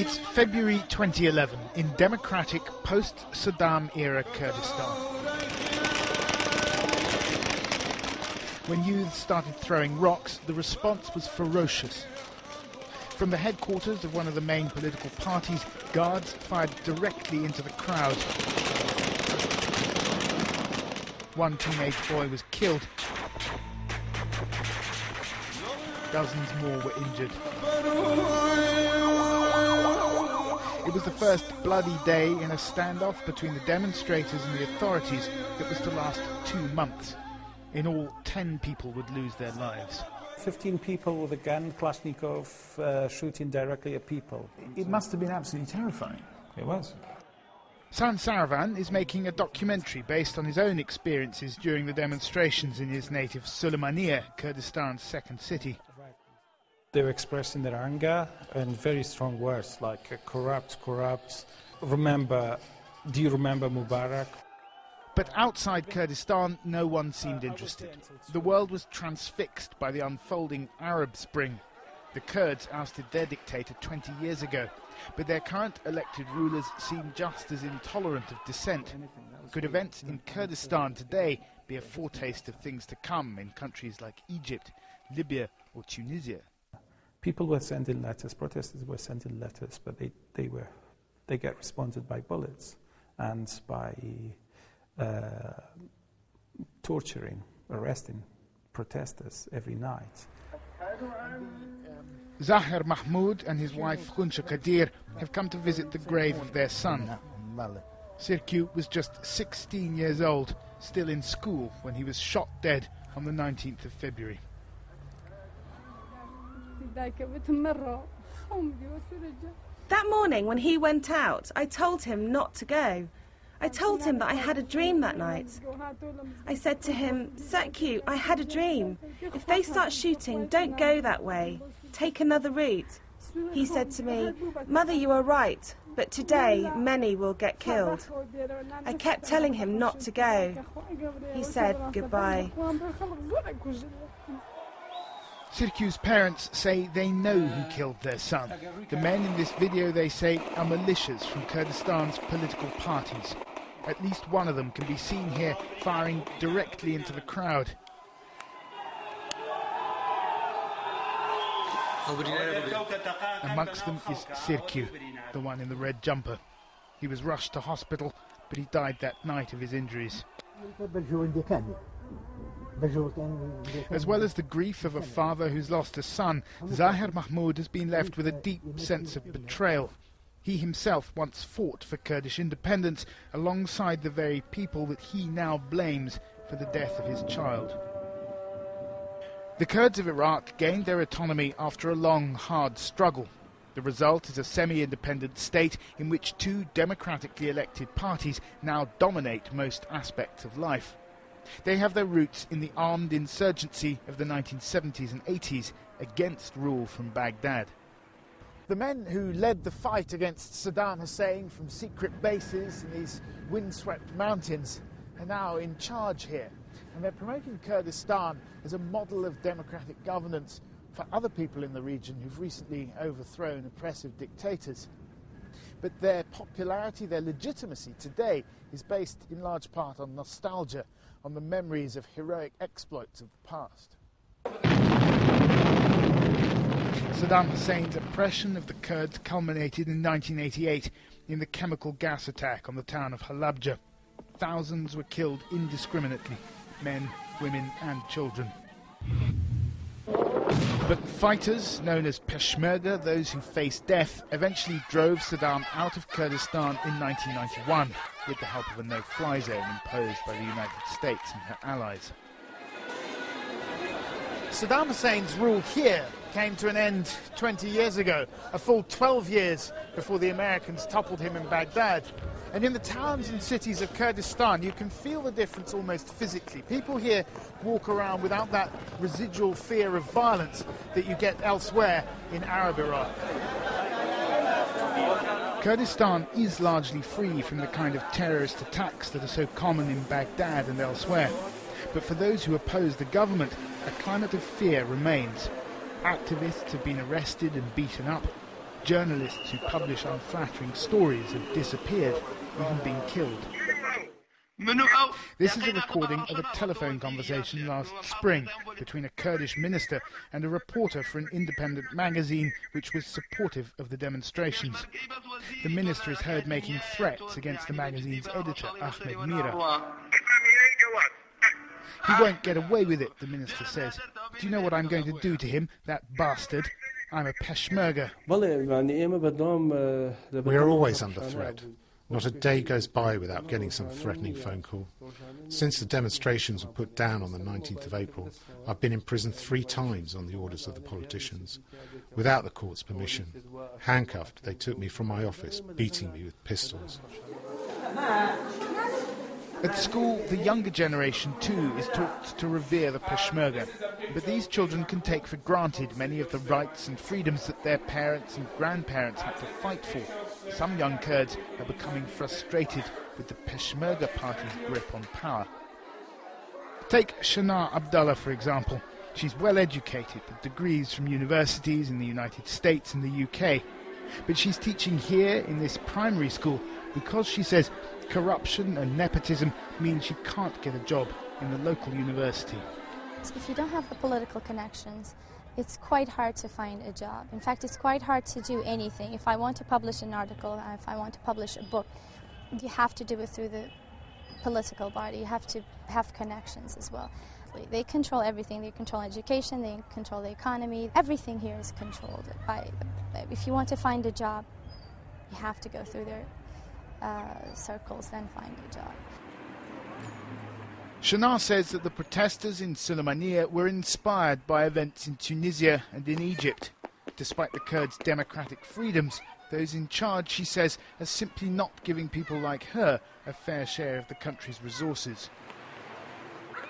It's February 2011 in democratic post-Saddam-era Kurdistan. When youths started throwing rocks, the response was ferocious. From the headquarters of one of the main political parties, guards fired directly into the crowd. One teenage boy was killed. Dozens more were injured. It was the first bloody day in a standoff between the demonstrators and the authorities that was to last 2 months. In all, 10 people would lose their lives. 15 people with a gun, Kalashnikov, shooting directly at people. It must have been absolutely terrifying. It was. San Saravan is making a documentary based on his own experiences during the demonstrations in his native Sulaymaniyah, Kurdistan's second city. They were expressing their anger in very strong words like corrupt, remember, do you remember Mubarak? But outside Kurdistan, no one seemed interested. The world was transfixed by the unfolding Arab Spring. The Kurds ousted their dictator 20 years ago, but their current elected rulers seem just as intolerant of dissent. Could events in Kurdistan today be a foretaste of things to come in countries like Egypt, Libya or Tunisia? People were sending letters, protesters were sending letters, but they get responded by bullets and by torturing, arresting protesters every night. Zahir Mahmoud and his wife Khunsha Kadir have come to visit the grave of their son. Sirku was just 16 years old, still in school when he was shot dead on the 19th of February. That morning when he went out, I told him not to go. I told him that I had a dream that night. I said to him, Sirku, I had a dream. If they start shooting, don't go that way. Take another route. He said to me, Mother, you are right, but today many will get killed. I kept telling him not to go. He said goodbye. Sirku's parents say they know who killed their son. The men in this video, they say, are militias from Kurdistan's political parties. At least one of them can be seen here firing directly into the crowd. Amongst them is Sirku, the one in the red jumper. He was rushed to hospital, but he died that night of his injuries. As well as the grief of a father who's lost a son, Zahir Mahmoud has been left with a deep sense of betrayal. He himself once fought for Kurdish independence alongside the very people that he now blames for the death of his child. The Kurds of Iraq gained their autonomy after a long, hard struggle. The result is a semi-independent state in which 2 democratically elected parties now dominate most aspects of life. They have their roots in the armed insurgency of the 1970s and 80s against rule from Baghdad. The men who led the fight against Saddam Hussein from secret bases in these windswept mountains are now in charge here. And they're promoting Kurdistan as a model of democratic governance for other people in the region who've recently overthrown oppressive dictators. But their popularity, their legitimacy today is based in large part on nostalgia, on the memories of heroic exploits of the past. Saddam Hussein's oppression of the Kurds culminated in 1988 in the chemical gas attack on the town of Halabja. Thousands were killed indiscriminately, men, women and children. But fighters, known as Peshmerga, those who faced death, eventually drove Saddam out of Kurdistan in 1991 with the help of a no-fly zone imposed by the United States and her allies. Saddam Hussein's rule here came to an end 20 years ago, a full 12 years before the Americans toppled him in Baghdad. And in the towns and cities of Kurdistan, you can feel the difference almost physically. People here walk around without that residual fear of violence that you get elsewhere in Arab Iraq. Kurdistan is largely free from the kind of terrorist attacks that are so common in Baghdad and elsewhere. But for those who oppose the government, a climate of fear remains. Activists have been arrested and beaten up. Journalists who publish unflattering stories have disappeared, even been killed. This is a recording of a telephone conversation last spring between a Kurdish minister and a reporter for an independent magazine which was supportive of the demonstrations. The minister is heard making threats against the magazine's editor, Ahmed Mira. He won't get away with it, the minister says. Do you know what I'm going to do to him, that bastard? I'm a Peshmerga. We are always under threat. Not a day goes by without getting some threatening phone call. Since the demonstrations were put down on the 19th of April, I've been in prison 3 times on the orders of the politicians. Without the court's permission, handcuffed, they took me from my office, beating me with pistols. At school, the younger generation too is taught to revere the Peshmerga, but these children can take for granted many of the rights and freedoms that their parents and grandparents had to fight for. Some young Kurds are becoming frustrated with the Peshmerga party's grip on power. Take Shana Abdullah, for example. She's well educated with degrees from universities in the United States and the UK, but she's teaching here in this primary school because she says corruption and nepotism mean she can't get a job in the local university. If you don't have the political connections, it's quite hard to find a job. In fact, it's quite hard to do anything. If I want to publish an article, if I want to publish a book, you have to do it through the political body. You have to have connections as well. They control everything. They control education, they control the economy. Everything here is controlled by them. If you want to find a job, you have to go through their circles, then find a job. Shana says that the protesters in Sulaymaniyah were inspired by events in Tunisia and in Egypt. Despite the Kurds' democratic freedoms, those in charge, she says, are simply not giving people like her a fair share of the country's resources.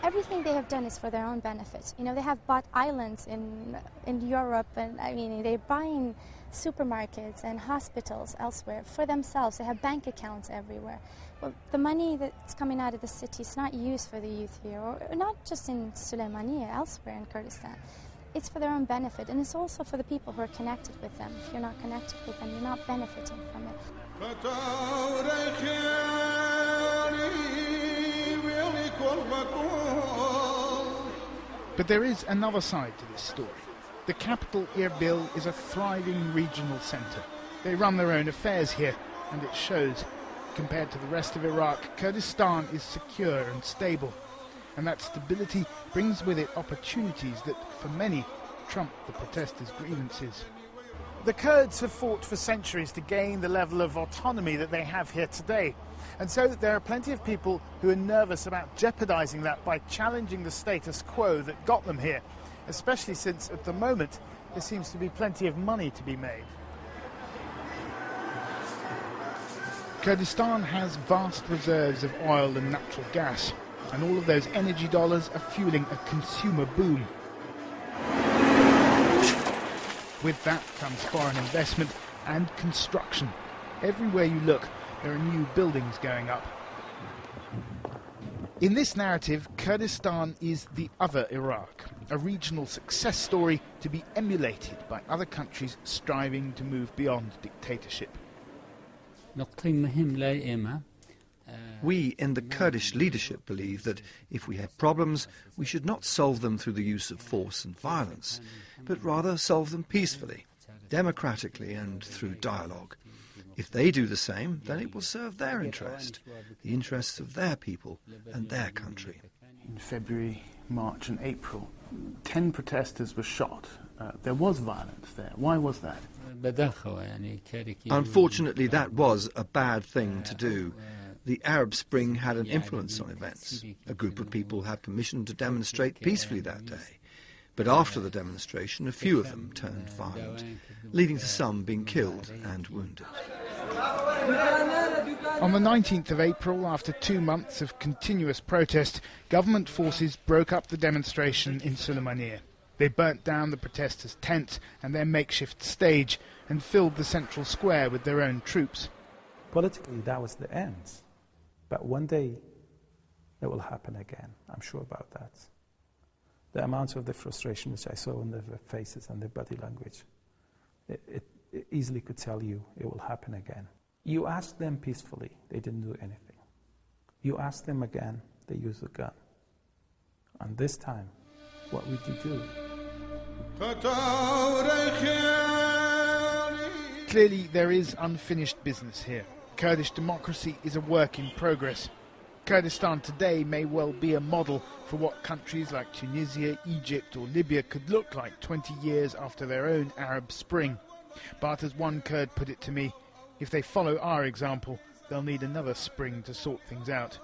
Everything they have done is for their own benefit. You know, they have bought islands in Europe, and I mean, they're buying supermarkets and hospitals elsewhere for themselves. They have bank accounts everywhere. Well, the money that's coming out of the city is not used for the youth here, or not just in Sulaymaniyah, elsewhere in Kurdistan. It's for their own benefit, and it's also for the people who are connected with them. If you're not connected with them, you're not benefiting from it. But there is another side to this story. The capital, Erbil, is a thriving regional centre. They run their own affairs here, and it shows. Compared to the rest of Iraq, Kurdistan is secure and stable. And that stability brings with it opportunities that, for many, trump the protesters' grievances. The Kurds have fought for centuries to gain the level of autonomy that they have here today. And so there are plenty of people who are nervous about jeopardising that by challenging the status quo that got them here, especially since at the moment there seems to be plenty of money to be made. Kurdistan has vast reserves of oil and natural gas, and all of those energy dollars are fueling a consumer boom. With that comes foreign investment and construction. Everywhere you look, there are new buildings going up. In this narrative, Kurdistan is the other Iraq, a regional success story to be emulated by other countries striving to move beyond dictatorship. We in the Kurdish leadership believe that if we have problems, we should not solve them through the use of force and violence, but rather solve them peacefully, democratically and through dialogue. If they do the same, then it will serve their interest, the interests of their people and their country. In February, March and April, 10 protesters were shot. There was violence there. Why was that? Unfortunately, that was a bad thing to do. The Arab Spring had an influence on events. A group of people had permission to demonstrate peacefully that day. But after the demonstration, a few of them turned violent, leading to some being killed and wounded. On the 19th of April, after 2 months of continuous protest, government forces broke up the demonstration in Sulaymaniyah. They burnt down the protesters' tents and their makeshift stage and filled the central square with their own troops. Politically, that was the end. But one day, it will happen again. I'm sure about that. The amount of the frustration which I saw on their faces and their body language, easily could tell you it will happen again. You asked them peacefully, they didn't do anything. You asked them again, they used a gun. And this time, what would you do? Clearly, there is unfinished business here. Kurdish democracy is a work in progress. Kurdistan today may well be a model for what countries like Tunisia, Egypt or Libya could look like 20 years after their own Arab Spring. But as one Kurd put it to me, if they follow our example, they'll need another spring to sort things out.